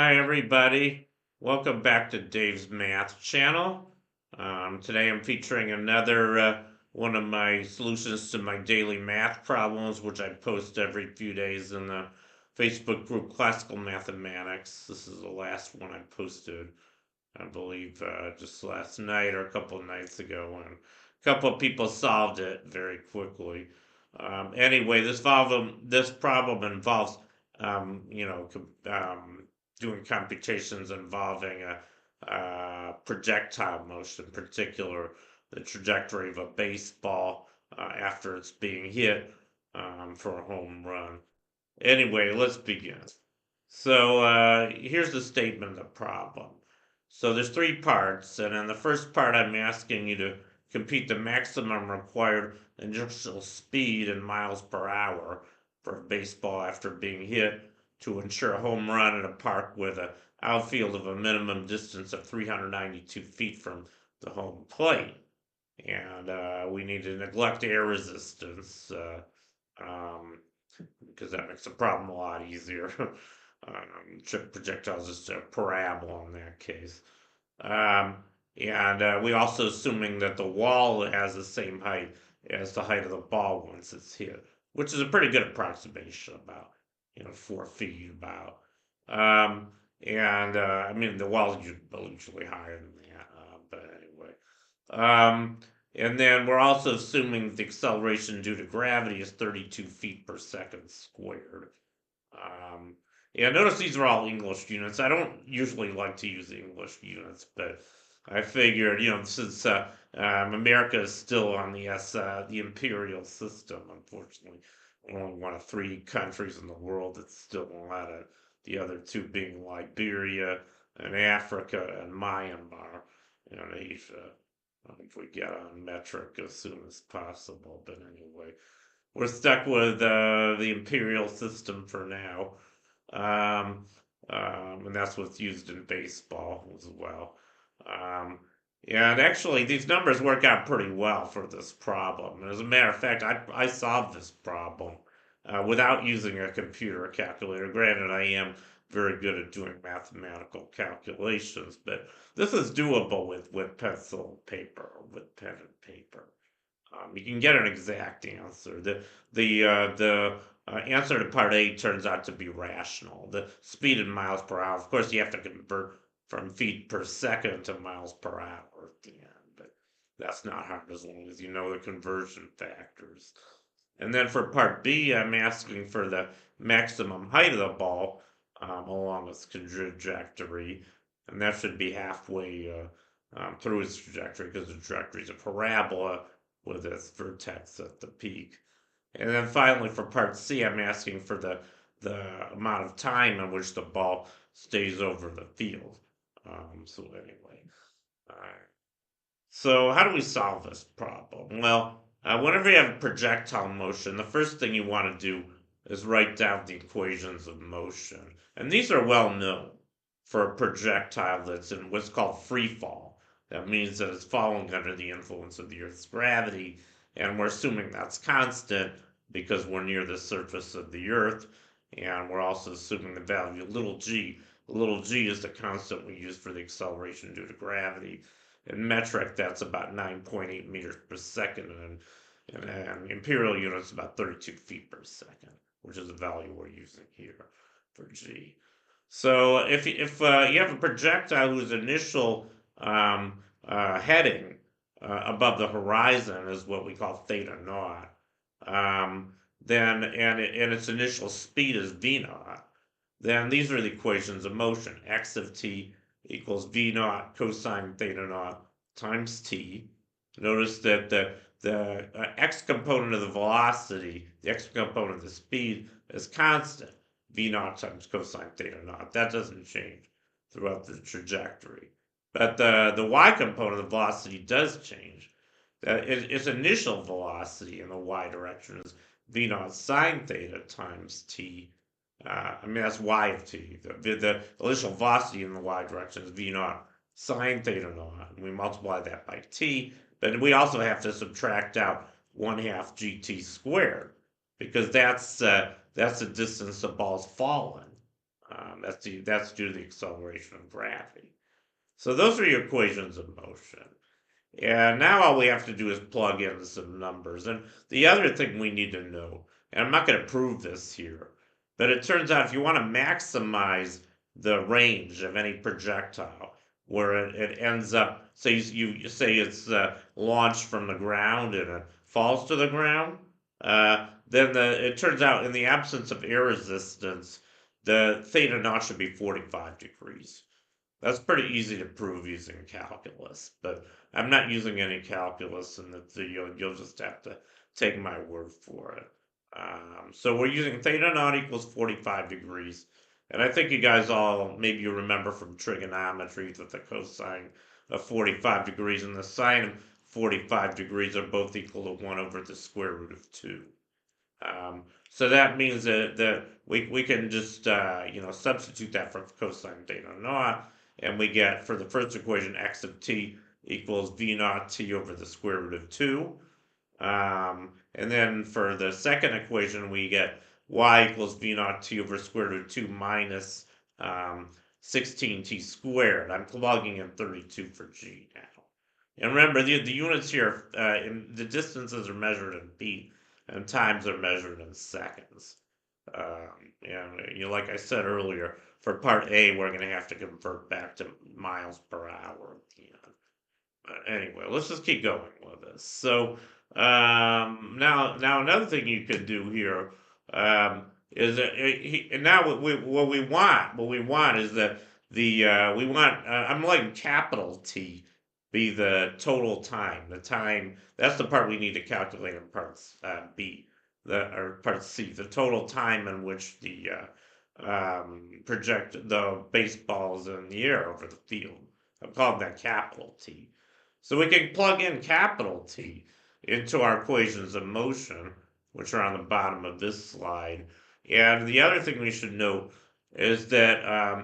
Hi, everybody. Welcome back to Dave's Math channel. Today I'm featuring another one of my solutions to my daily math problems, which I post every few days in the Facebook group Classical Mathematics. This is the last one I posted, I believe, just last night or a couple of nights ago, and a couple of people solved it very quickly. Anyway, this problem involves, doing computations involving a projectile motion, in particular the trajectory of a baseball after it's being hit for a home run. Anyway, let's begin. So here's the statement of the problem. So there's three parts, and in the first part, I'm asking you to compute the maximum required initial speed in miles per hour for a baseball after being hit to ensure a home run at a park with an outfield of a minimum distance of 392 feet from the home plate. And we need to neglect air resistance. Um, because that makes the problem a lot easier. Projectiles is a parabola in that case. Um, and we also assuming that the wall has the same height as the height of the ball once it's hit, which is a pretty good approximation, about 4 feet about. Um, and I mean the wall is usually higher than that, but anyway. Um, and then we're also assuming the acceleration due to gravity is 32 feet per second squared. Um, yeah, notice these are all English units. I don't usually like to use English units, but I figured, since America is still on the imperial system, unfortunately, we're only one of three countries in the world that's still on it. The other two being Liberia and Africa and Myanmar and Asia. If we get on metric as soon as possible, but anyway, we're stuck with the imperial system for now. Um, and that's what's used in baseball as well. Um, and actually, these numbers work out pretty well for this problem. As a matter of fact, I solved this problem without using a computer calculator. Granted, I am very good at doing mathematical calculations, but this is doable with pencil and paper, or with pen and paper. You can get an exact answer. The answer to part A turns out to be rational. The speed in miles per hour. Of course, you have to convert from feet per second to miles per hour at the end, but that's not hard as long as you know the conversion factors. And then for part B, I'm asking for the maximum height of the ball along its trajectory, and that should be halfway through its trajectory because the trajectory is a parabola with its vertex at the peak. And then finally, for part C, I'm asking for the amount of time in which the ball stays over the field. So anyway, so how do we solve this problem? Well, whenever you have projectile motion, the first thing you want to do is write down the equations of motion. And these are well known for a projectile that's in what's called free fall. That means that it's falling under the influence of the Earth's gravity, and we're assuming that's constant because we're near the surface of the Earth, and we're also assuming the value of little g. Little g is the constant we use for the acceleration due to gravity. In metric, that's about 9.8 meters per second, and imperial units about 32 feet per second, which is the value we're using here for g. So if you have a projectile whose initial heading above the horizon is what we call theta naught, then and its initial speed is v naught, then these are the equations of motion. X of t equals v naught cosine theta naught times t. Notice that the x component of the velocity, the x component of the speed is constant, v naught times cosine theta naught. That doesn't change throughout the trajectory. But the y component of the velocity does change. Its initial velocity in the y direction is v naught sine theta times t. I mean, that's y of t. The initial velocity in the y direction is v naught sine theta naught. And we multiply that by t, but we also have to subtract out 1/2 gt squared because that's the distance the ball's fallen. That's due to the acceleration of gravity. So those are your equations of motion. And now all we have to do is plug in some numbers. And the other thing we need to know, and I'm not going to prove this here, but it turns out if you want to maximize the range of any projectile, where it ends up, say you say it's launched from the ground and it falls to the ground, then it turns out in the absence of air resistance, the theta naught should be 45 degrees. That's pretty easy to prove using calculus, but I'm not using any calculus, and you'll just have to take my word for it. So we're using theta naught equals 45 degrees, and I think you guys all maybe you remember from trigonometry that the cosine of 45 degrees and the sine of 45 degrees are both equal to 1 over the square root of 2. So that means that we can just substitute that for cosine theta naught, and we get for the first equation x of t equals v naught t over the square root of 2. And then for the second equation we get y equals v naught t over square root of 2 minus 16t squared. I'm plugging in 32 for g now. And remember the units here, the distances are measured in feet and times are measured in seconds. And like I said earlier, for part A, we're going to have to convert back to miles per hour. But anyway, let's just keep going with this. So now another thing you could do here is that and now what we want is that we want I'm letting capital T be the total time. The time that's the part we need to calculate in part B, or part C, the total time in which the project the baseballs in the air over the field. I'm calling that capital T. So we can plug in capital T into our equations of motion, which are on the bottom of this slide. And the other thing we should note is that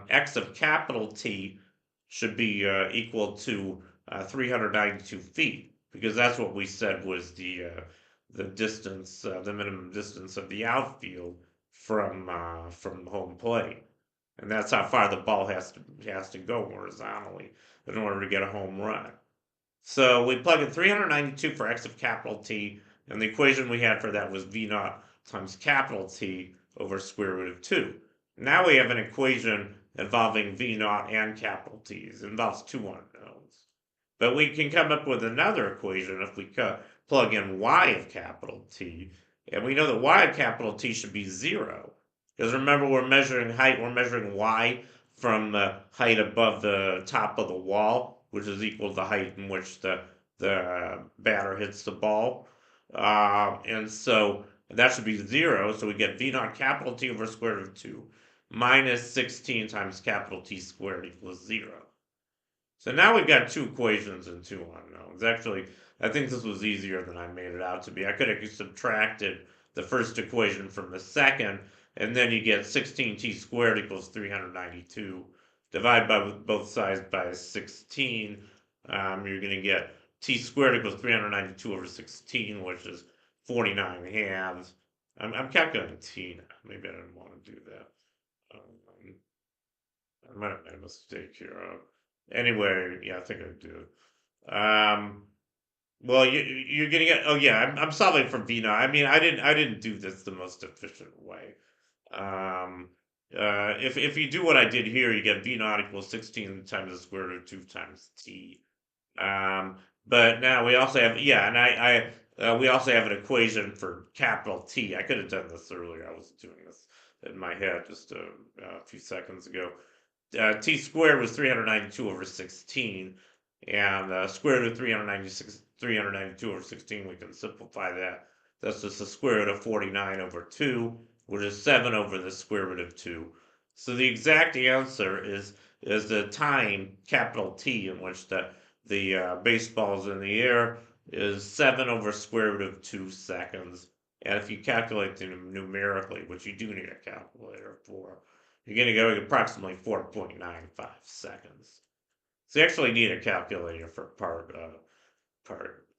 x of capital T should be equal to 392 feet, because that's what we said was the distance, the minimum distance of the outfield from home plate, and that's how far the ball has to go horizontally in order to get a home run. So we plug in 392 for x of capital T, and the equation we had for that was v naught times capital T over square root of 2. Now we have an equation involving v naught and capital T. It involves two unknowns. But we can come up with another equation if we plug in y of capital T, and we know that y of capital T should be 0. Because remember, we're measuring height, we're measuring y from the height above the top of the wall, which is equal to the height in which the batter hits the ball. And so that should be 0, so we get v naught capital T over square root of 2 minus 16 times capital T squared equals 0. So now we've got two equations and two unknowns. Actually, I think this was easier than I made it out to be. I could have subtracted the first equation from the second, and then you get 16t squared equals 392. Divide by both sides by 16. You're going to get t squared equals 392 over 16, which is 49 halves. I'm calculating t now. Maybe I didn't want to do that. I might have made a mistake here. Anyway, yeah, I think I do. Well, you're gonna get. Oh yeah, I'm solving for v naught. I mean, I didn't do this the most efficient way. If you do what I did here, you get v naught equals 16 times the square root of 2 times t. But now we also have, yeah, and we also have an equation for capital T. I could have done this earlier. I was doing this in my head just a few seconds ago. T squared was 392 over 16, and square root of 392 over 16, we can simplify that. That's just the square root of 49 over 2, which is 7 over the square root of 2. So the exact answer is the time, capital T, in which the baseball's in the air is 7 over square root of 2 seconds. And if you calculate them numerically, which you do need a calculator for, you're going to go approximately 4.95 seconds. So you actually need a calculator for part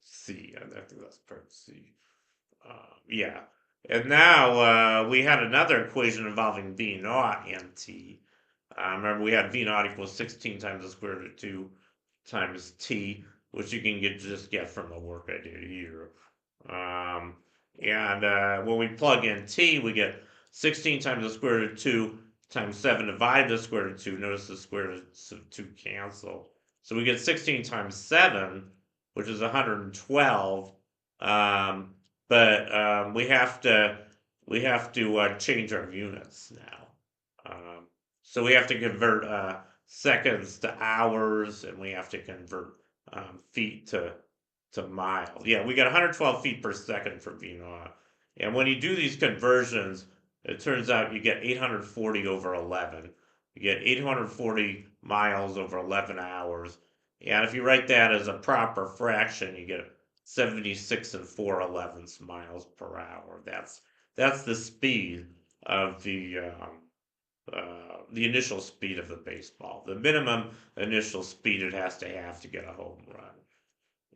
C. I think that's part C. Yeah. And now we had another equation involving v naught and t. Remember, we had v naught equals 16 times the square root of 2 times t, which you can just get from the work I did here. Um, and when we plug in t, we get 16 times the square root of 2 times 7 divided the square root of 2. Notice the square roots of 2 cancel. So we get 16 times 7, which is 112. Um, but we have to change our units now. So we have to convert seconds to hours, and we have to convert feet to miles. Yeah, we got 112 feet per second for V naught. And when you do these conversions, it turns out you get 840 over 11. You get 840 miles over 11 hours. And if you write that as a proper fraction, you get 76 and 4/11 miles per hour. That's the speed of the initial speed of the baseball. The minimum initial speed it has to get a home run.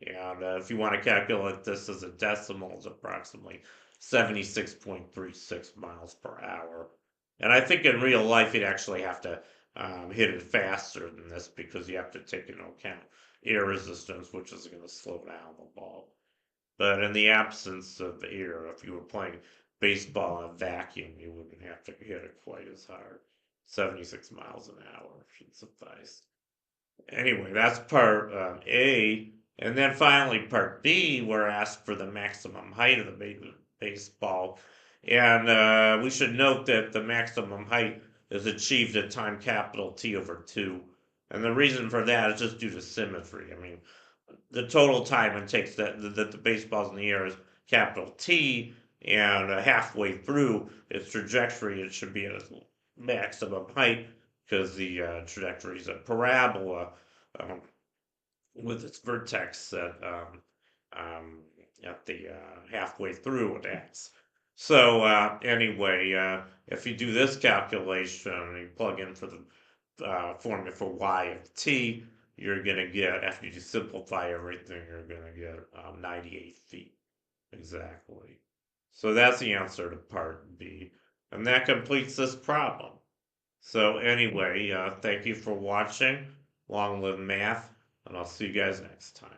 And if you want to calculate this as a decimal, it's approximately 76.36 miles per hour. And I think in real life, you'd actually have to hit it faster than this because you have to take into account air resistance, which is going to slow down the ball. But in the absence of air, if you were playing baseball in a vacuum, you wouldn't have to hit it quite as hard. 76 miles an hour should suffice. Anyway, that's part A. And then finally, part B, we're asked for the maximum height of the baseball. And we should note that the maximum height is achieved at time capital T over 2. And the reason for that is just due to symmetry. I mean, the total time it takes that the baseball's in the air is capital T, and halfway through its trajectory, it should be at its maximum height because the trajectory is a parabola um, with its vertex um, at the halfway through it ends. So anyway, if you do this calculation, you plug in for the formula for y of t, you're going to get, after you simplify everything, you're going to get 98 feet. Exactly. So that's the answer to part B. And that completes this problem. So anyway, thank you for watching. Long live math, and I'll see you guys next time.